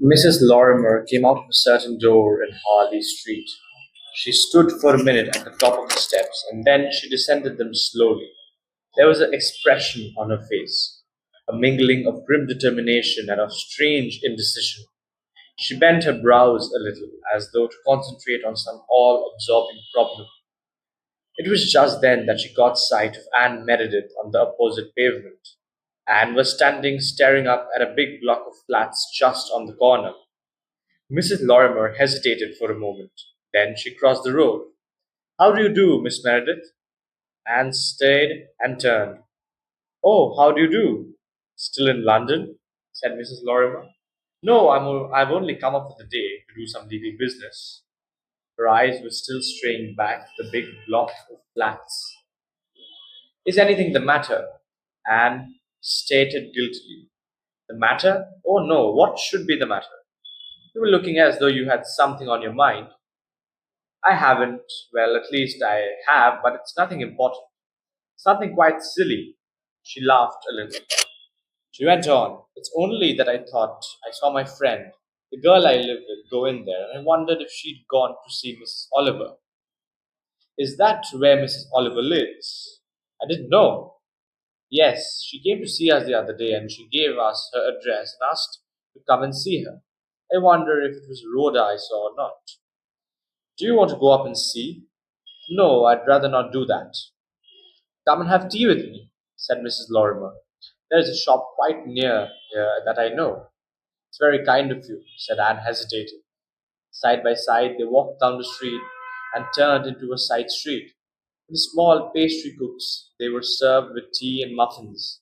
Mrs. Lorimer came out of a certain door in Harley Street. She stood for a minute at the top of the steps, and then she descended them slowly. There was an expression on her face, a mingling of grim determination and of strange indecision. She bent her brows a little, as though to concentrate on some all absorbing problem. It was just then that she caught sight of Anne Meredith on the opposite pavement. Anne was standing staring up at a big block of flats just on the corner. Mrs. Lorimer hesitated for a moment. Then she crossed the road. How do you do, Miss Meredith? Anne stayed and turned. Oh, how do you do? Still in London? Said Mrs. Lorimer. No, I've only come up for the day to do some legal business. Her eyes were still straying back to the big block of flats. Is anything the matter? Anne stated guiltily. The matter? Oh no, what should be the matter? You were looking as though you had something on your mind. I haven't. Well, at least I have, but it's nothing important. Something quite silly. She laughed a little. She went on. It's only that I thought I saw my friend, the girl I live with, go in there, and I wondered if she'd gone to see Mrs. Oliver. Is that where Mrs. Oliver lives? I didn't know. Yes, she came to see us the other day and she gave us her address and asked to come and see her. I wonder if it was Rhoda I saw or not. Do you want to go up and see? No, I'd rather not do that. Come and have tea with me, said Mrs. Lorimer. There's a shop quite near here that I know. It's very kind of you, said Anne, hesitating. Side by side, they walked down the street and turned into a side street. In small pastry cooks, they were served with tea and muffins.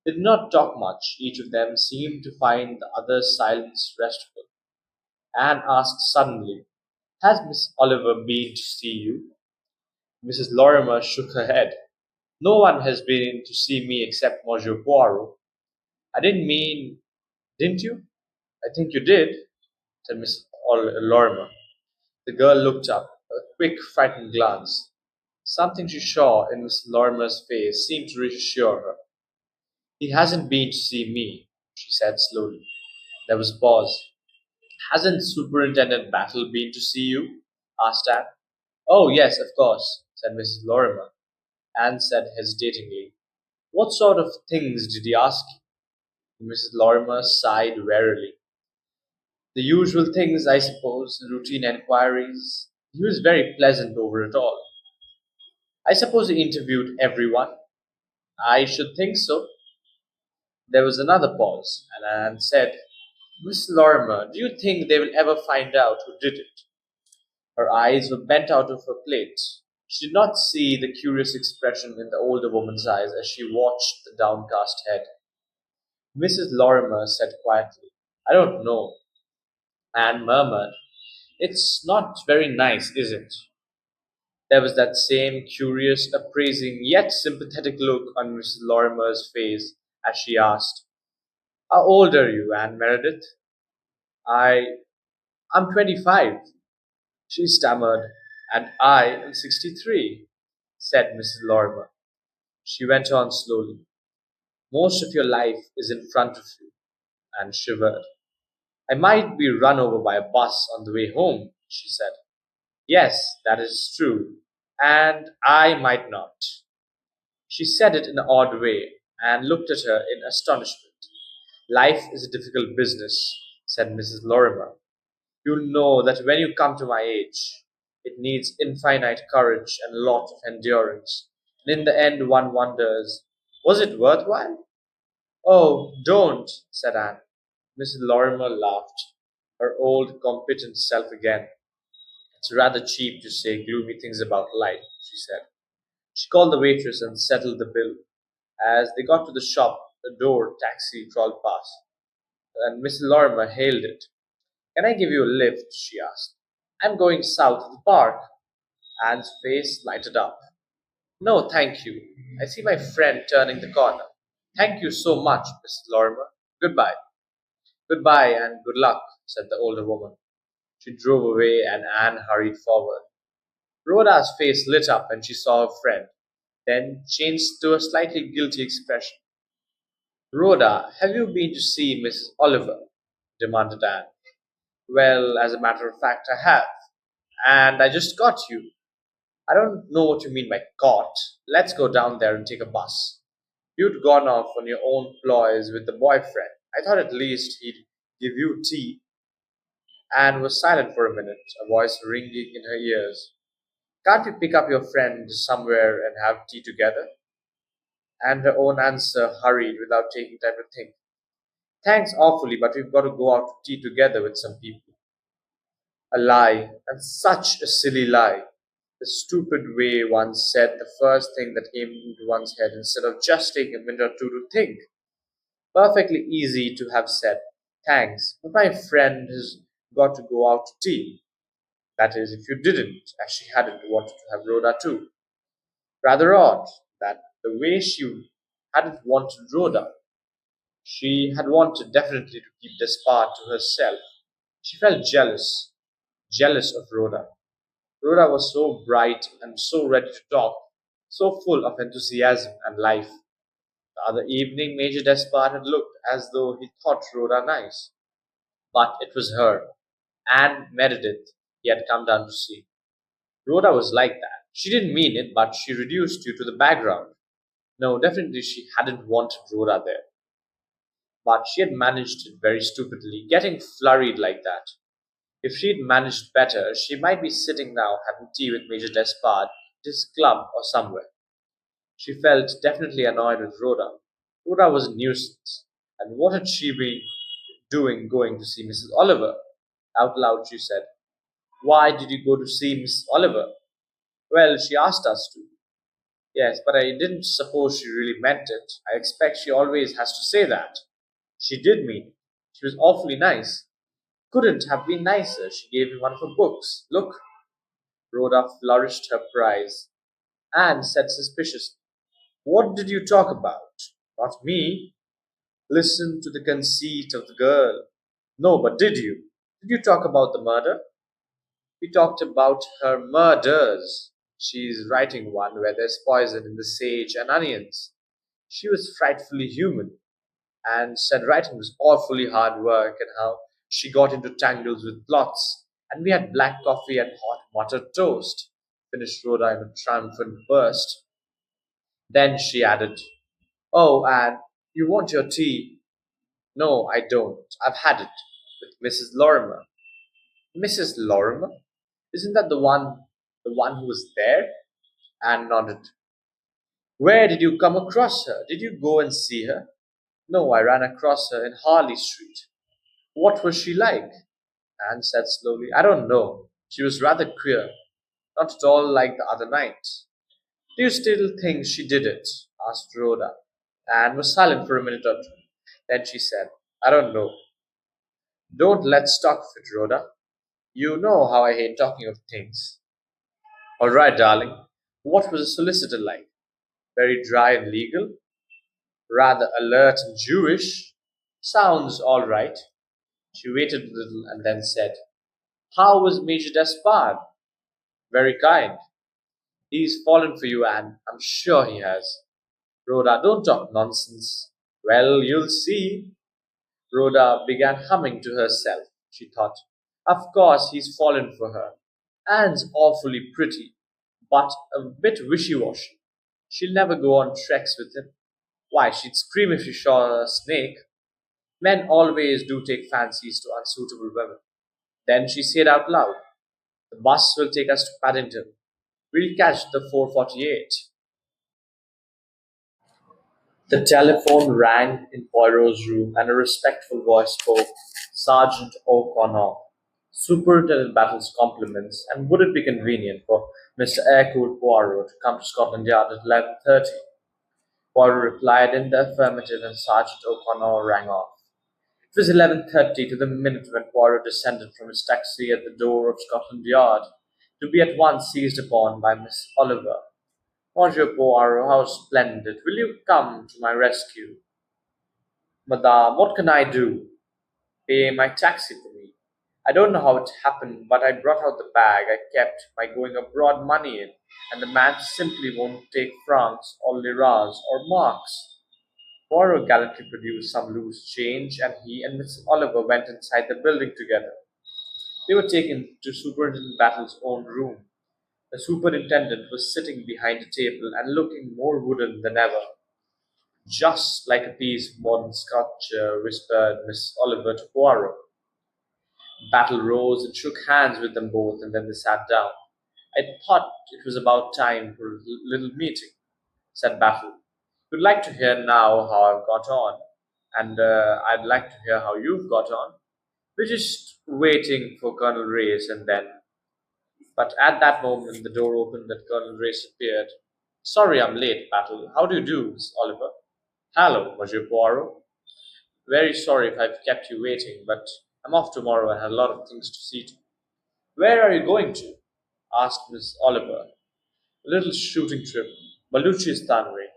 They did not talk much. Each of them seemed to find the other's silence restful. Anne asked suddenly, has Miss Oliver been to see you? Mrs. Lorimer shook her head. No one has been to see me except Monsieur Poirot. I didn't mean, didn't you? I think you did, said Miss Lorimer. The girl looked up, a quick, frightened glance. Something she saw in Miss Lorimer's face seemed to reassure her. He hasn't been to see me, she said slowly. There was a pause. Hasn't Superintendent Battle been to see you? Asked Anne. Oh, yes, of course, said Mrs. Lorimer. Anne said hesitatingly, what sort of things did he ask you? Mrs. Lorimer sighed wearily. The usual things, I suppose, routine enquiries. He was very pleasant over it all. I suppose he interviewed everyone. I should think so. There was another pause, and Anne said, Miss Lorimer, do you think they will ever find out who did it? Her eyes were bent out of her plate. She did not see the curious expression in the older woman's eyes as she watched the downcast head. Mrs. Lorimer said quietly, I don't know. Anne murmured, it's not very nice, is it? There was that same curious, appraising, yet sympathetic look on Mrs. Lorimer's face as she asked, how old are you, Anne Meredith? I I'm 25, she stammered. And I am 63, said Mrs. Lorimer. She went on slowly. Most of your life is in front of you, and shivered. I might be run over by a bus on the way home, she said. Yes, that is true, and I might not. She said it in an odd way, and looked at her in astonishment. Life is a difficult business, said Mrs. Lorimer. You'll know that when you come to my age, it needs infinite courage and a lot of endurance. And in the end, one wonders, was it worthwhile? Oh, don't, said Anne. Mrs. Lorimer laughed, her old competent self again. It's rather cheap to say gloomy things about life, she said. She called the waitress and settled the bill. As they got to the shop, the door taxi crawled past, and Mrs. Lorimer hailed it. Can I give you a lift? She asked. I'm going south of the park. Anne's face lighted up. No, thank you. I see my friend turning the corner. Thank you so much, Mrs. Lorimer. Goodbye. Goodbye and good luck, said the older woman. She drove away and Anne hurried forward. Rhoda's face lit up and she saw her friend, then changed to a slightly guilty expression. Rhoda, have you been to see Mrs. Oliver? demanded Anne. Well, as a matter of fact, I have. And I just got you. I don't know what you mean by got. Let's go down there and take a bus. You'd gone off on your own ploys with the boyfriend. I thought at least he'd give you tea. Anne was silent for a minute, a voice ringing in her ears. Can't we pick up your friend somewhere and have tea together? And her own answer hurried without taking time to think. Thanks awfully, but we've got to go out to tea together with some people. A lie, and such a silly lie. The stupid way one said the first thing that came into one's head instead of just taking a minute or two to think. Perfectly easy to have said, thanks, but my friend has got to go out to tea. That is, if you didn't, as she hadn't wanted to have Rhoda too. Rather odd that the way she hadn't wanted Rhoda. She had wanted definitely to keep this part to herself. She felt jealous, jealous of Rhoda. Rhoda was so bright and so ready to talk, so full of enthusiasm and life. The other evening, Major Despard had looked as though he thought Rhoda nice. But it was her, Anne Meredith, he had come down to see. Rhoda was like that. She didn't mean it, but she reduced you to the background. No, definitely she hadn't wanted Rhoda there. But she had managed it very stupidly, getting flurried like that. If she'd managed better, she might be sitting now having tea with Major Despard at his club or somewhere. She felt definitely annoyed with Rhoda. Rhoda was a nuisance. And what had she been doing going to see Mrs. Oliver? Out loud she said, why did you go to see Miss Oliver? Well, she asked us to. Yes, but I didn't suppose she really meant it. I expect she always has to say that. She did mean it. She was awfully nice. Couldn't have been nicer. She gave me one of her books. Look. Rhoda flourished her prize. Anne said suspiciously, what did you talk about? Not me. Listen to the conceit of the girl. No, but did you? Did you talk about the murder? We talked about her murders. She's writing one where there's poison in the sage and onions. She was frightfully human, and said writing was awfully hard work and how she got into tangles with plots. And we had black coffee and hot buttered toast, finished Rhoda in a triumphant burst. Then she added, oh, Anne, you want your tea? No, I don't. I've had it with Mrs. Lorimer. Mrs. Lorimer? Isn't that the one who was there? Anne nodded. Where did you come across her? Did you go and see her? No, I ran across her in Harley Street. What was she like? Anne said slowly. I don't know. She was rather queer. Not at all like the other night. Do you still think she did it? Asked Rhoda. Anne was silent for a minute or two. Then she said, I don't know. Don't let's talk of it, Rhoda. You know how I hate talking of things. All right, darling. What was the solicitor like? Very dry and legal? Rather alert and Jewish? Sounds all right. She waited a little and then said, how was Major Despard? Very kind. He's fallen for you, Anne. I'm sure he has. Rhoda, don't talk nonsense. Well, you'll see. Rhoda began humming to herself. She thought, of course he's fallen for her. Anne's awfully pretty, but a bit wishy-washy. She'll never go on treks with him. Why, she'd scream if she saw a snake. Men always do take fancies to unsuitable women. Then she said out loud, the bus will take us to Paddington. We'll catch the 4:48. The telephone rang in Poirot's room, and a respectful voice spoke. Sergeant O'Connor. Superintendent Battle's compliments, and would it be convenient for Mr. Hercule Poirot to come to Scotland Yard at 11:30? Poirot replied in the affirmative, and Sergeant O'Connor rang off. It was 11:30 to the minute when Poirot descended from his taxi at the door of Scotland Yard, to be at once seized upon by Miss Oliver. Monsieur Poirot, how splendid! Will you come to my rescue? Madame, what can I do? Pay my taxi for me. I don't know how it happened, but I brought out the bag I kept my going abroad money in, and the man simply won't take francs or liras or marks. Poirot gallantly produced some loose change, and he and Mrs. Oliver went inside the building together. They were taken to Superintendent Battle's own room. The superintendent was sitting behind a table and looking more wooden than ever. "Just like a piece of modern sculpture," whispered Miss Oliver to Poirot. Battle rose and shook hands with them both, and then they sat down. "I thought it was about time for a little meeting," said Battle. "You'd like to hear now how I've got on, and I'd like to hear how you've got on. We're just waiting for Colonel Race, and then—" But at that moment the door opened and Colonel Race appeared. "Sorry I'm late, Battle. How do you do, Miss Oliver?" "Hello, Monsieur Poirot. Very sorry if I've kept you waiting, but I'm off tomorrow and have a lot of things to see to." "Where are you going to?" asked Miss Oliver. "A little shooting trip. Baluchistan way,"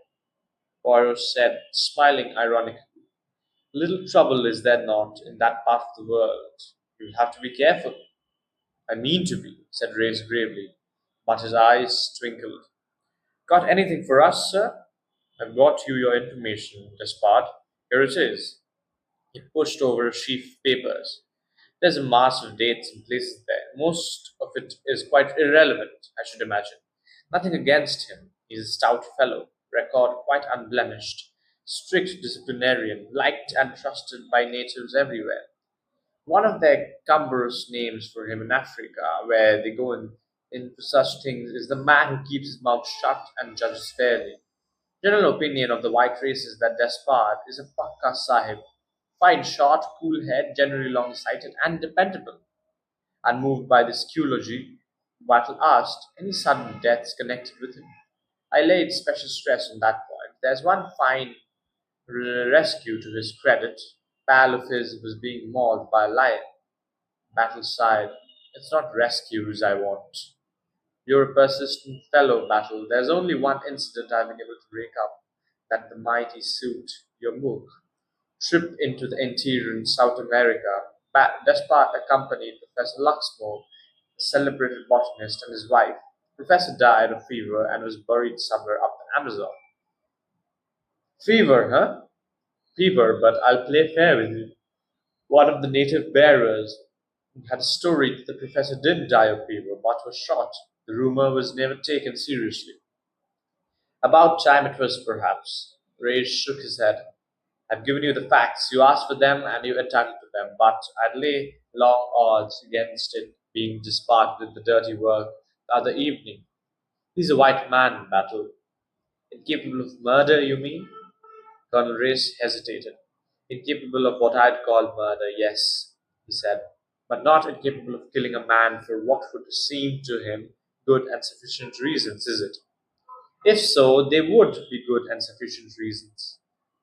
Poirot said, smiling ironically. "Little trouble, is there not, in that part of the world? You'll have to be careful." "I mean to be," said Race gravely, but his eyes twinkled. "Got anything for us, sir?" "I've got you your information, Despard. Here it is." He pushed over a sheaf of papers. "There's a mass of dates and places there. Most of it is quite irrelevant, I should imagine. Nothing against him. He's a stout fellow, record quite unblemished, strict disciplinarian, liked and trusted by natives everywhere. One of their cumbrous names for him in Africa, where they go in for such things, is the man who keeps his mouth shut and judges fairly. General opinion of the white race is that Despard is a Pakka Sahib. Fine short, cool head, generally long sighted, and dependable." Unmoved by this eulogy, Bartle asked, "Any sudden deaths connected with him?" I laid special stress on that point. "There's one fine rescue to his credit. Pal of his was being mauled by a lion." Battle sighed. "It's not rescues I want. You're a persistent fellow, Battle. There's only one incident I've been able to rake up, that the mighty suit, your book, trip into the interior in South America. Despard accompanied Professor Luxmore, the celebrated botanist, and his wife. The professor died of fever and was buried somewhere up the Amazon." "Fever, huh?" "Fever, but I'll play fair with you. One of the native bearers had a story that the professor didn't die of fever, but was shot. The rumor was never taken seriously." "About time it was, perhaps." Ray shook his head. "I've given you the facts. You asked for them and you entitled to them, but I'd lay long odds against it being disbarred with the dirty work the other evening. He's a white man, Battle." "Incapable of murder, you mean?" Colonel Race hesitated. "Incapable of what I'd call murder, yes," he said, "but not incapable of killing a man for what would seem to him good and sufficient reasons, is it?" "If so, they would be good and sufficient reasons."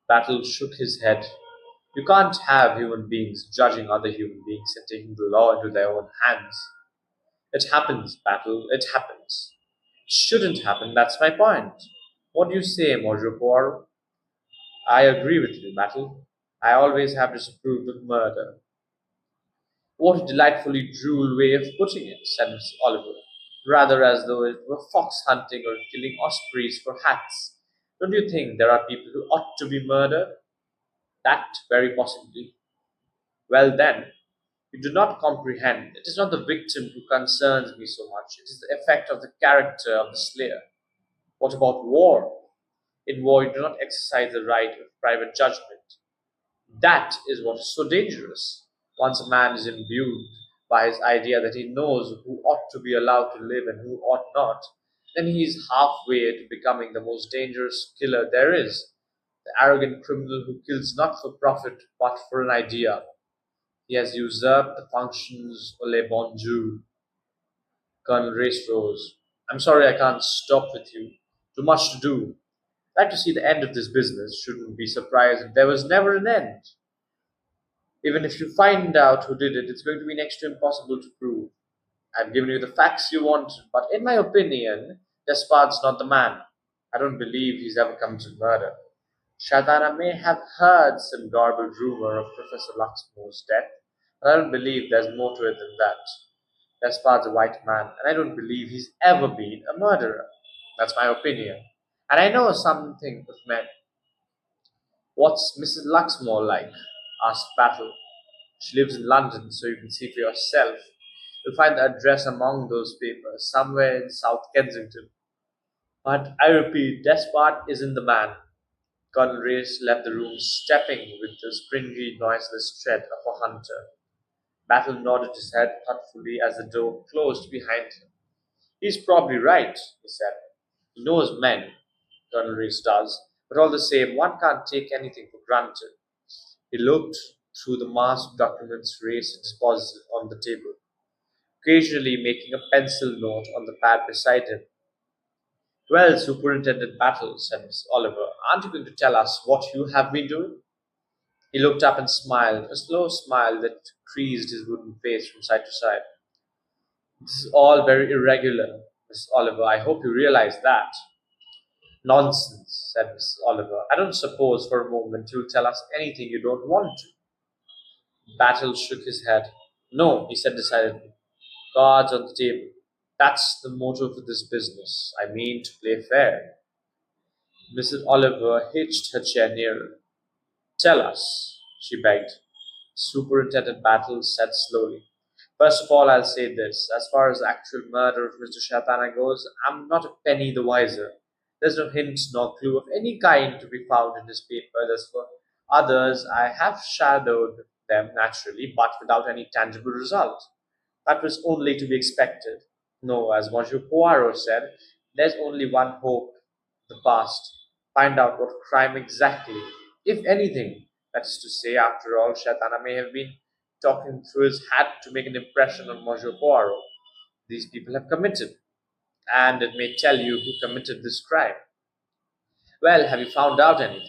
Battle shook his head. "You can't have human beings judging other human beings and taking the law into their own hands." "It happens, Battle, it happens." "It shouldn't happen, that's my point. What do you say, Monsieur Poirot?" "I agree with you, Battle. I always have disapproved of murder." "What a delightfully droll way of putting it," said Miss Oliver, "rather as though it were fox hunting or killing ospreys for hats. Don't you think there are people who ought to be murdered?" "That very possibly." "Well, then, you do not comprehend. It is not the victim who concerns me so much. It is the effect of the character of the slayer." "What about war?" "In war you do not exercise the right of private judgment. That is what is so dangerous. Once a man is imbued by his idea that he knows who ought to be allowed to live and who ought not, then he is halfway to becoming the most dangerous killer there is, the arrogant criminal who kills not for profit but for an idea. He has usurped the functions of le bon Dieu." Colonel Race rose. "I'm sorry I can't stop with you. Too much to do. Like to see the end of this business. Shouldn't be surprised if there was never an end. Even if you find out who did it, it's going to be next to impossible to prove. I've given you the facts you wanted, but in my opinion, Despard's not the man. I don't believe he's ever committed murder. Shatana may have heard some garbled rumor of Professor Luxmore's death, but I don't believe there's more to it than that. Despard's a white man, and I don't believe he's ever been a murderer. That's my opinion. And I know something of men. What's Mrs. Luxmore like? Asked Battle. She lives in London, so you can see for yourself. You'll find the address among those papers, somewhere in South Kensington. But I repeat, Despard isn't the man. Colonel Race left the room, stepping with the springy, noiseless tread of a hunter. Battle nodded his head thoughtfully as the door closed behind him. He's probably right, he said. He knows men, Colonel Reese does, but all the same, one can't take anything for granted. He looked through the mass of documents Reese had deposited on the table, occasionally making a pencil note on the pad beside him. Well, Superintendent Battle, said Miss Oliver, aren't you going to tell us what you have been doing? He looked up and smiled, a slow smile that creased his wooden face from side to side. This is all very irregular, Miss Oliver. I hope you realize that. Nonsense, said Miss Oliver. I don't suppose for a moment you'll tell us anything you don't want to. Battle shook his head. No, he said decidedly. Cards on the table. That's the motto for this business. I mean to play fair. Mrs. Oliver hitched her chair nearer. Tell us, she begged. Superintendent Battle said slowly. First of all, I'll say this. As far as the actual murder of Mr. Shatana goes, I'm not a penny the wiser. There's no hint nor clue of any kind to be found in his papers. As for others, I have shadowed them naturally, but without any tangible result. That was only to be expected. No, as Monsieur Poirot said, there's only one hope, the past. Find out what crime exactly, if anything. That is to say, after all, Shatana may have been talking through his hat to make an impression on Monsieur Poirot. These people have committed, and it may tell you who committed this crime. Well, have you found out anything?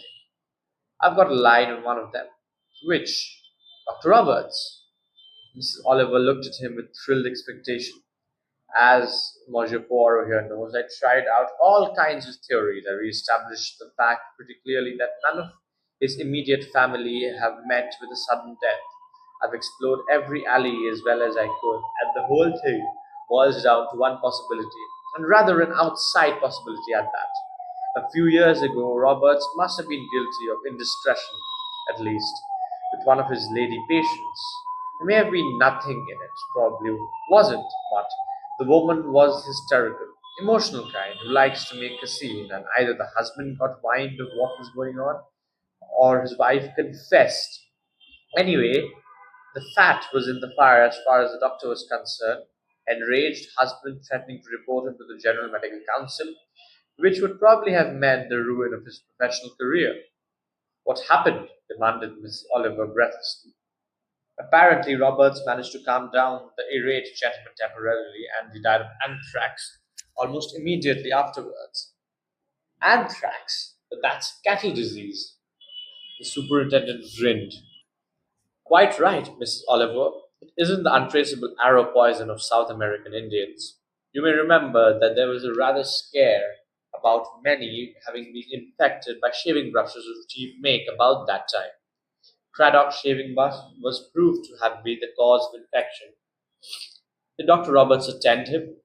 I've got a line on one of them. Which? Dr. Roberts. Mrs. Oliver looked at him with thrilled expectation. As Monsieur Poirot here knows, I tried out all kinds of theories. I re-established the fact pretty clearly that none of his immediate family have met with a sudden death. I've explored every alley as well as I could, and the whole thing boils down to one possibility, and rather an outside possibility at that. A few years ago, Roberts must have been guilty of indiscretion, at least, with one of his lady patients. There may have been nothing in it, probably wasn't, but the woman was hysterical, emotional kind, who likes to make a scene, and either the husband got wind of what was going on, or his wife confessed. Anyway, the fat was in the fire as far as the doctor was concerned. Enraged husband threatening to report him to the General Medical Council, which would probably have meant the ruin of his professional career. What happened? Demanded Miss Oliver breathlessly. Apparently, Roberts managed to calm down the irate gentleman temporarily, and he died of anthrax almost immediately afterwards. Anthrax? But that's cattle disease. The superintendent grinned. Quite right, Mrs. Oliver. It isn't the untraceable arrow poison of South American Indians. You may remember that there was a rather scare about many having been infected by shaving brushes of cheap make about that time. Craddock shaving brush was proved to have been the cause of infection. Did Dr. Roberts attend him?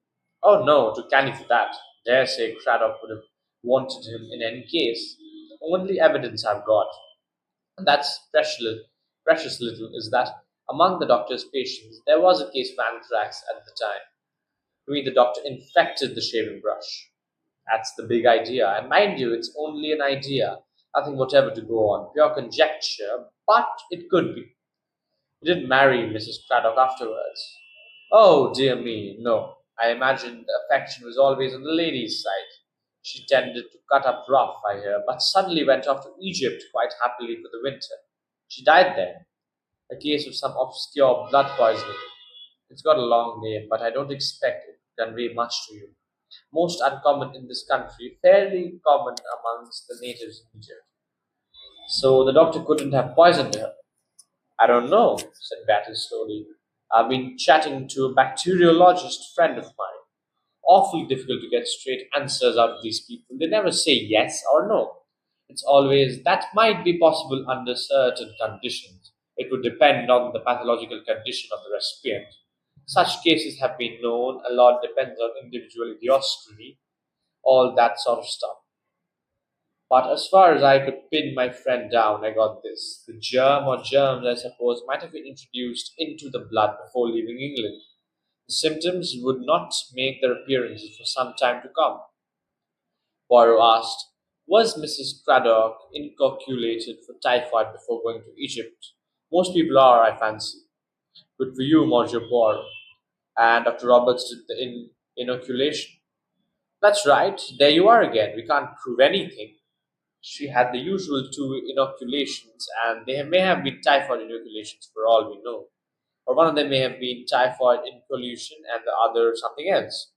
Oh no, too canny for that. Dare say Craddock would have wanted him in any case. The only evidence I've got, and that's precious little, is that among the doctor's patients there was a case of anthrax at the time. To me, the doctor infected the shaving brush. That's the big idea. And mind you, it's only an idea. Nothing whatever to go on. Pure conjecture, but it could be. He didn't marry Mrs. Craddock afterwards. Oh, dear me, no. I imagine the affection was always on the lady's side. She tended to cut up rough, I hear, but suddenly went off to Egypt quite happily for the winter. She died there. A case of some obscure blood poisoning. It's got a long name, but I don't expect it to convey much to you. Most uncommon in this country, fairly common amongst the natives in Egypt. So the doctor couldn't have poisoned her. I don't know, said Battle slowly. I've been chatting to a bacteriologist friend of mine. Awfully difficult to get straight answers out of these people. They never say yes or no. It's always that might be possible under certain conditions. It would depend on the pathological condition of the recipient. Such cases have been known. A lot depends on individual idiosyncrasy, all that sort of stuff. But as far as I could pin my friend down, I got this. The germ or germs, I suppose, might have been introduced into the blood before leaving England. The symptoms would not make their appearances for some time to come. Poirot asked, was Mrs. Craddock inoculated for typhoid before going to Egypt? Most people are, I fancy. Good for you, Monsieur Poirot. And Dr. Roberts did the inoculation. That's right, there you are again. We can't prove anything. She had the usual two inoculations, and may have been typhoid inoculations for all we know. Or one of them may have been typhoid inoculation and the other something else.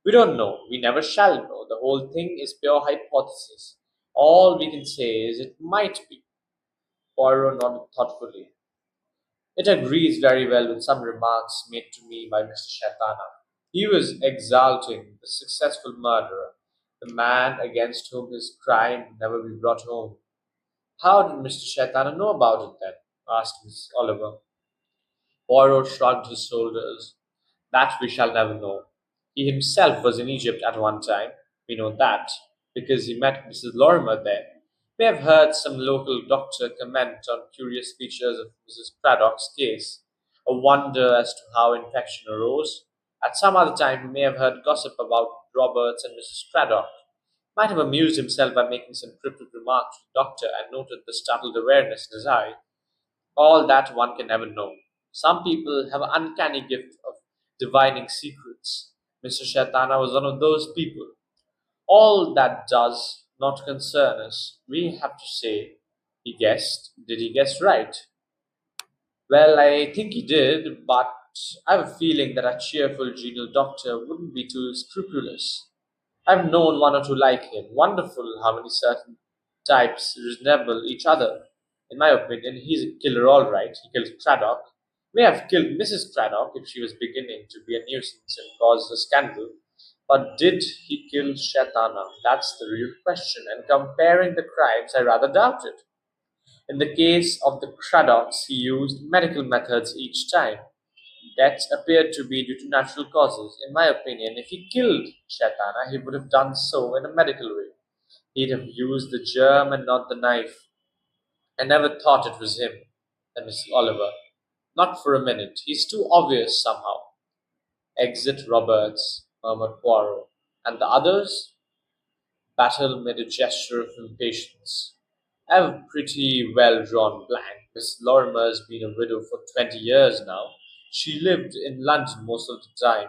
We don't know. We never shall know. The whole thing is pure hypothesis. All we can say is it might be. Poirot nodded thoughtfully. It agrees very well with some remarks made to me by Mr. Shatana. He was exalting the successful murderer, the man against whom his crime would never be brought home. How did Mr. Shatana know about it then? Asked Miss Oliver. Poirot shrugged his shoulders. That we shall never know. He himself was in Egypt at one time. We know that, because he met Mrs. Lorimer there. We have heard some local doctor comment on curious features of Mrs. Craddock's case, a wonder as to how infection arose. At some other time, he may have heard gossip about Roberts and Mrs. Craddock. Might have amused himself by making some cryptic remark to the doctor and noted the startled awareness in his eye. All that one can never know. Some people have an uncanny gift of divining secrets. Mr. Shaitana was one of those people. All that does not concern us, we have to say, he guessed. Did he guess right? Well, I think he did, but I have a feeling that a cheerful, genial doctor wouldn't be too scrupulous. I've known one or two like him. Wonderful how many certain types resemble each other. In my opinion, he's a killer all right. He killed Craddock. May have killed Mrs. Craddock if she was beginning to be a nuisance and cause a scandal. But did he kill Shatana? That's the real question. And comparing the crimes, I rather doubt it. In the case of the Craddocks, he used medical methods each time. Deaths appeared to be due to natural causes. In my opinion, if he killed Shatana, he would have done so in a medical way. He'd have used the germ and not the knife. I never thought it was him, said Mrs. Oliver. Not for a minute. He's too obvious somehow. Exit Roberts, murmured Poirot. And the others? Battle made a gesture of impatience. I have a pretty well drawn blank. Miss Lorimer's been a widow for 20 years now. She lived in London most of the time,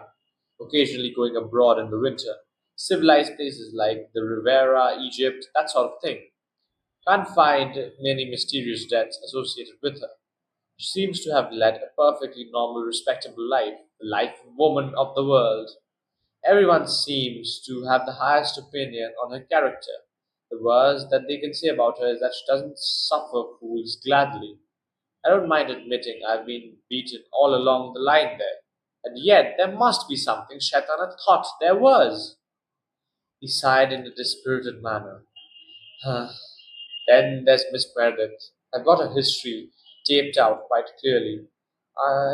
occasionally going abroad in the winter. Civilized places like the Riviera, Egypt, that sort of thing. Can't find many mysterious deaths associated with her. She seems to have led a perfectly normal, respectable life, the life of a woman of the world. Everyone seems to have the highest opinion on her character. The worst that they can say about her is that she doesn't suffer fools gladly. I don't mind admitting I've been beaten all along the line there. And yet there must be something Shaitana thought there was. He sighed in a dispirited manner. Then there's Miss Meredith. I've got her history taped out quite clearly.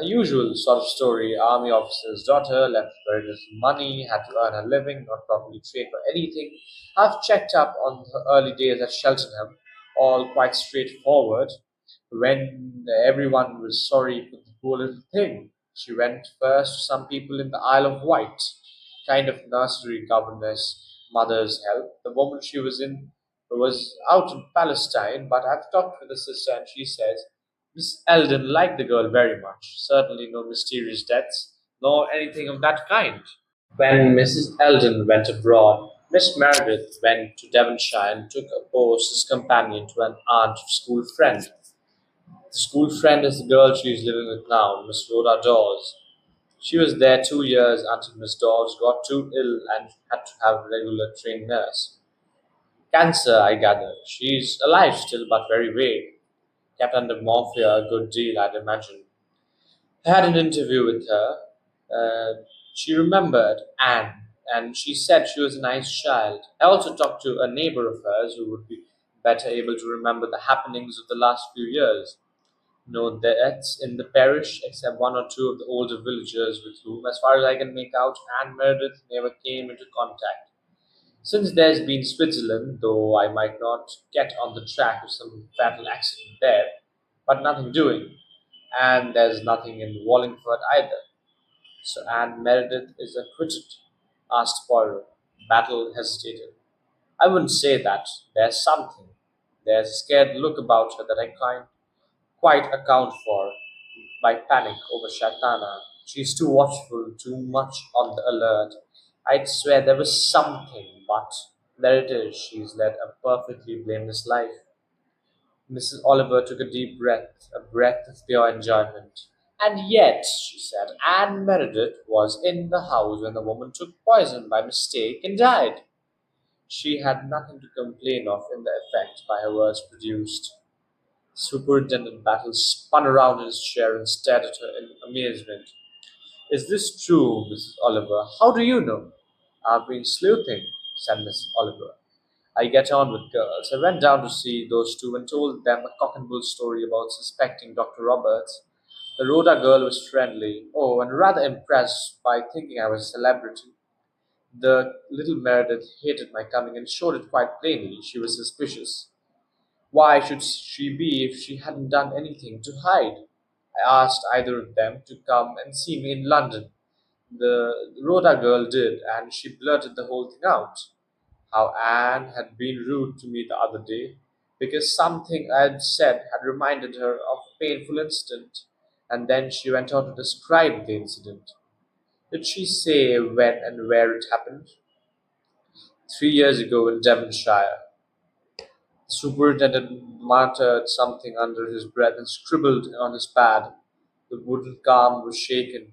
Usual sort of story. Army officer's daughter, left very little money, had to earn her living, not properly trained for anything. I've checked up on her early days at Cheltenham, all quite straightforward. When everyone was sorry for the poor little thing, she went first to some people in the Isle of Wight, kind of nursery governess, mother's help. The woman she was in was out in Palestine, but I've talked with the sister and she says Miss Eldon liked the girl very much. Certainly no mysterious deaths, nor anything of that kind. When Mrs. Eldon went abroad, Miss Meredith went to Devonshire and took a post as companion to an aunt school friend. The school friend is the girl she is living with now, Miss Rhoda Dawes. She was there 2 years until Miss Dawes got too ill and had to have a regular trained nurse. Cancer, I gather. She's alive still, but very vague. Kept under morphia a good deal, I'd imagine. I had an interview with her. She remembered Anne, and she said she was a nice child. I also talked to a neighbor of hers who would be better able to remember the happenings of the last few years. No deaths in the parish, except one or two of the older villagers with whom, as far as I can make out, Anne Meredith never came into contact. Since there's been Switzerland, though I might not get on the track of some fatal accident there, but nothing doing. And there's nothing in Wallingford either. So Anne Meredith is acquitted? Asked Poirot. Battle hesitated. I wouldn't say that. There's something. There's a scared look about her that I can't quite account for by panic over Shatana. She's too watchful, too much on the alert. I'd swear there was something, but there it is. She's led a perfectly blameless life. Mrs. Oliver took a deep breath, a breath of pure enjoyment. And yet, she said, Anne Meredith was in the house when the woman took poison by mistake and died. She had nothing to complain of in the effect by her words produced. Superintendent Battle spun around in his chair and stared at her in amazement. Is this true, Mrs. Oliver? How do you know? I've been sleuthing, said Mrs. Oliver. I get on with girls. I went down to see those two and told them a cock and bull story about suspecting Dr. Roberts. The Rhoda girl was friendly, oh, and rather impressed by thinking I was a celebrity. The little Meredith hated my coming and showed it quite plainly. She was suspicious. Why should she be if she hadn't done anything to hide? I asked either of them to come and see me in London. The Rhoda girl did, and she blurted the whole thing out. How Anne had been rude to me the other day, because something I had said had reminded her of a painful incident, and then she went on to describe the incident. Did she say when and where it happened? 3 years ago in Devonshire. The superintendent muttered something under his breath and scribbled on his pad. The wooden calm was shaken.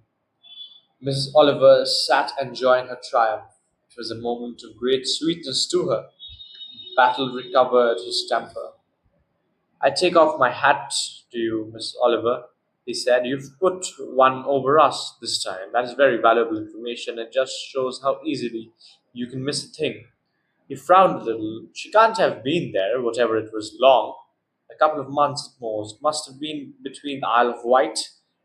Mrs. Oliver sat enjoying her triumph. It was a moment of great sweetness to her. Battle recovered his temper. I take off my hat to you, Miss Oliver, he said. You've put one over us this time. That is very valuable information. It just shows how easily you can miss a thing. He frowned a little. She can't have been there, whatever it was, long. A couple of months at most. Must have been between the Isle of Wight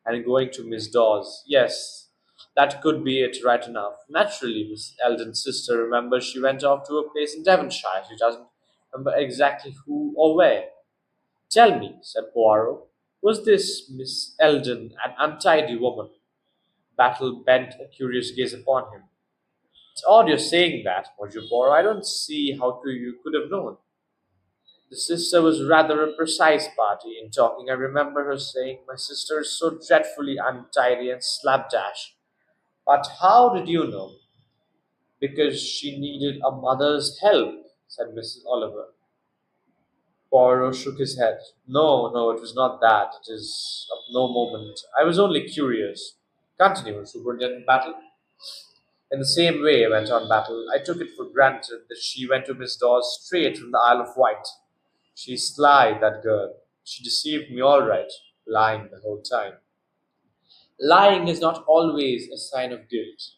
and going to Miss Dawes. Yes, that could be it right enough. Naturally, Miss Eldon's sister remembers she went off to a place in Devonshire. She doesn't remember exactly who or where. Tell me, said Poirot, was this Miss Eldon an untidy woman? Battle bent a curious gaze upon him. It's odd you're saying that, Monsieur Poirot. I don't see how you could have known. The sister was rather a precise party in talking. I remember her saying, My sister is so dreadfully untidy and slapdash. But how did you know? Because she needed a mother's help, said Mrs. Oliver. Poirot shook his head. No, no, it was not that. It is of no moment. I was only curious. Continue, Superintendent Battle. In the same way, went on Battle, I took it for granted that she went to Miss Dawes straight from the Isle of Wight. She's sly, that girl. She deceived me all right, lying the whole time. Lying is not always a sign of guilt.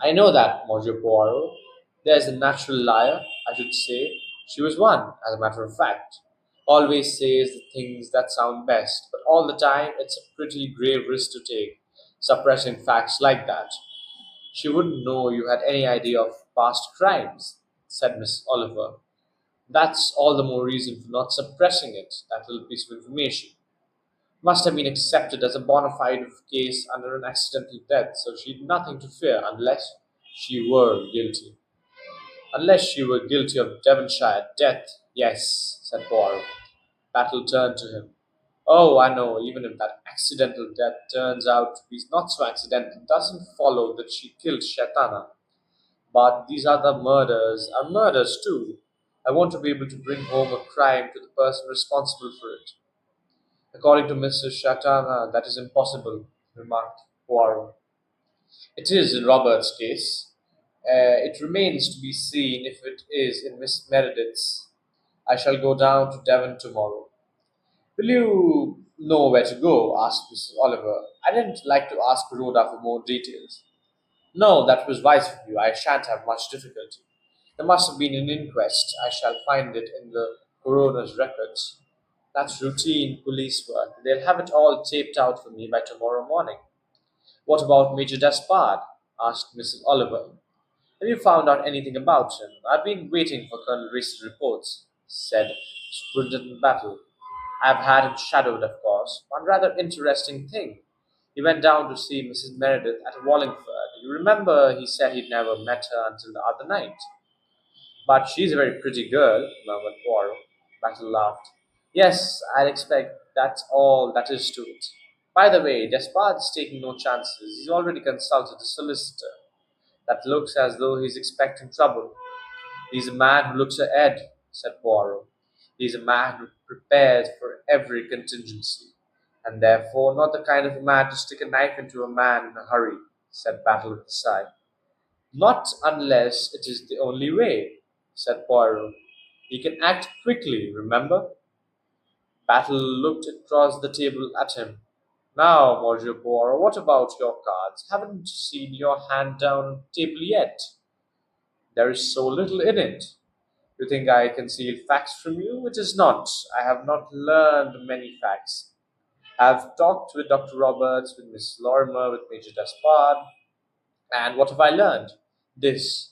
I know that, Monsieur Poirot. There's a natural liar, I should say. She was one, as a matter of fact. Always says the things that sound best, but all the time it's a pretty grave risk to take, suppressing facts like that. She wouldn't know you had any idea of past crimes, said Miss Oliver. That's all the more reason for not suppressing it, that little piece of information. Must have been accepted as a bona fide case under an accidental death, so she'd nothing to fear unless she were guilty. Unless she were guilty of Devonshire death, yes, said Poirot. Battle turned to him. Oh, I know, even if that accidental death turns out to be not so accidental, doesn't follow that she killed Shatana. But these other murders are murders too. I want to be able to bring home a crime to the person responsible for it. According to Mr. Shatana, that is impossible, remarked Poirot. It is in Robert's case. It remains to be seen if it is in Miss Meredith's. I shall go down to Devon tomorrow. Will you know where to go? Asked Mrs. Oliver. I didn't like to ask Rhoda for more details. No, that was wise of you. I shan't have much difficulty. There must have been an inquest. I shall find it in the coroner's records. That's routine police work. They'll have it all taped out for me by tomorrow morning. What about Major Despard? Asked Mrs. Oliver. Have you found out anything about him? I've been waiting for Colonel Reese's reports, said Superintendent Battle. I've had him shadowed, of course. One rather interesting thing. He went down to see Mrs. Meredith at Wallingford. You remember he said he'd never met her until the other night. But she's a very pretty girl, murmured Poirot. Battle laughed. Yes, I'd expect that's all that is to it. By the way, Despard's taking no chances. He's already consulted a solicitor. That looks as though he's expecting trouble. He's a man who looks ahead, said Poirot. He's a man who prepares for every contingency, and therefore not the kind of a man to stick a knife into a man in a hurry, said Battle with a sigh. Not unless it is the only way, said Poirot. He can act quickly, remember? Battle looked across the table at him. Now, Monsieur Poirot, what about your cards? Haven't seen your hand down on the table yet. There is so little in it. You think I conceal facts from you? It is not. I have not learned many facts. I have talked with Dr. Roberts, with Miss Lorimer, with Major Despard, and what have I learned? This,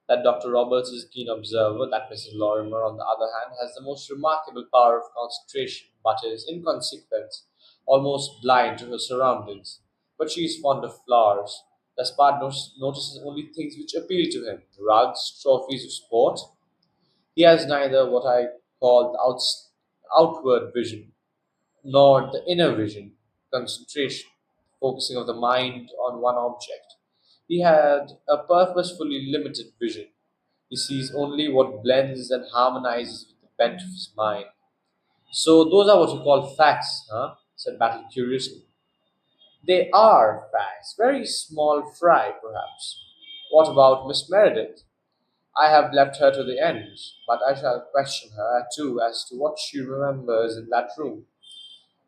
that Dr. Roberts is a keen observer, that Mrs. Lorimer, on the other hand, has the most remarkable power of concentration, but is, in consequence, almost blind to her surroundings. But she is fond of flowers. Despard notices only things which appeal to him, rugs, trophies of sport. He has neither what I call the outward vision nor the inner vision, concentration, focusing of the mind on one object. He had a purposefully limited vision. He sees only what blends and harmonizes with the bent of his mind. So those are what you call facts, huh? Said Battle curiously. They are facts, very small fry, perhaps. What about Miss Meredith? I have left her to the end, but I shall question her too as to what she remembers in that room.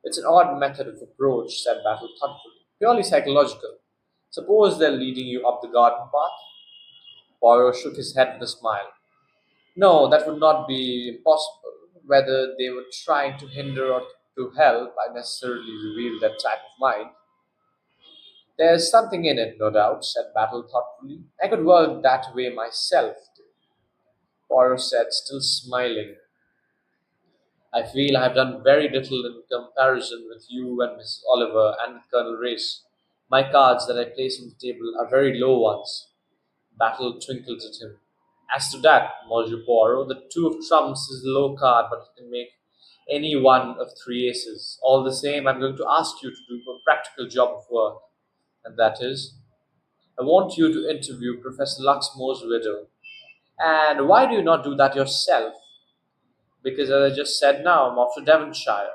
It's an odd method of approach, said Battle thoughtfully. Purely psychological. Suppose they're leading you up the garden path? Poirot shook his head with a smile. No, that would not be impossible. Whether they were trying to hinder or to help, I necessarily reveal that type of mind. There's something in it, no doubt, said Battle thoughtfully. I could work that way myself. Poirot said, still smiling. I feel I have done very little in comparison with you and Miss Oliver and with Colonel Race. My cards that I place on the table are very low ones. Battle twinkled at him. As to that, Monsieur Poirot, the two of trumps is a low card, but it can make any one of three aces. All the same, I'm going to ask you to do a practical job of work, and that is, I want you to interview Professor Luxmore's widow. And why do you not do that yourself? Because, as I just said now, I'm off to Devonshire.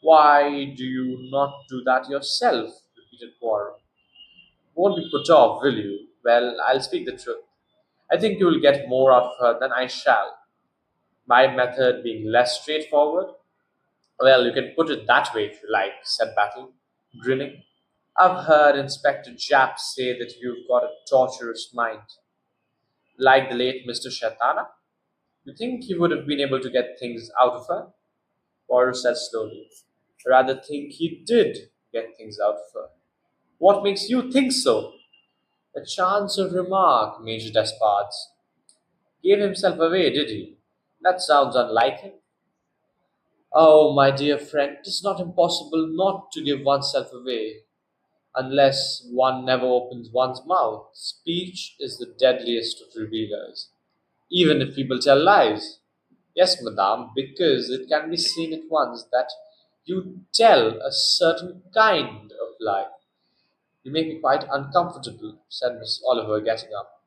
Why do you not do that yourself? Repeated Poirot. Won't be put off, will you? Well, I'll speak the truth. I think you will get more out of her than I shall. My method being less straightforward? Well, you can put it that way if you like, said Battle, grinning. I've heard Inspector Japp say that you've got a torturous mind. Like the late Mr. Shatana? You think he would have been able to get things out of her? Poirot said slowly. I rather think he did get things out of her. What makes you think so? A chance of remark, Major Despards. Gave himself away, did he? That sounds unlike him. Oh, my dear friend, it is not impossible not to give oneself away, unless one never opens one's mouth. Speech is the deadliest of revealers, even if people tell lies. Yes, madame, because it can be seen at once that you tell a certain kind of lie. You make me quite uncomfortable, said Miss Oliver, getting up.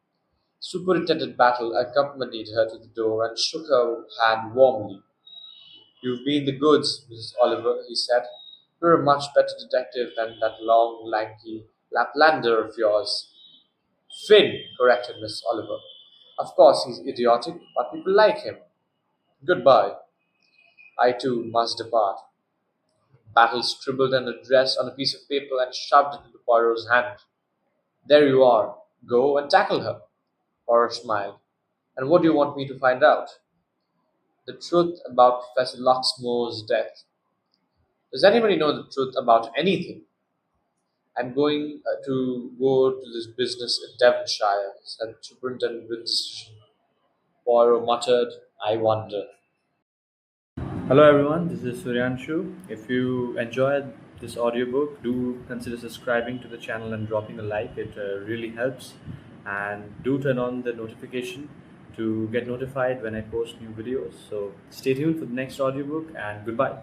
Superintendent Battle accompanied her to the door and shook her hand warmly. You've been the goods, Mrs. Oliver, he said. You're a much better detective than that long, lanky Laplander of yours. Finn, corrected Miss Oliver. Of course he's idiotic, but people like him. Goodbye. I too must depart. Battle scribbled an address on a piece of paper and shoved it into Poirot's hand. There you are. Go and tackle her. Poirot smiled. And what do you want me to find out? The truth about Professor Luxmore's death. Does anybody know the truth about anything? I'm going to go to this business in Devonshire, said Superintendent with decision. Poirot muttered, I wonder. Hello everyone, this is Suryanshu. If you enjoyed this audiobook, do consider subscribing to the channel and dropping a like. It really helps. And do turn on the notification to get notified when I post new videos. So stay tuned for the next audiobook and goodbye.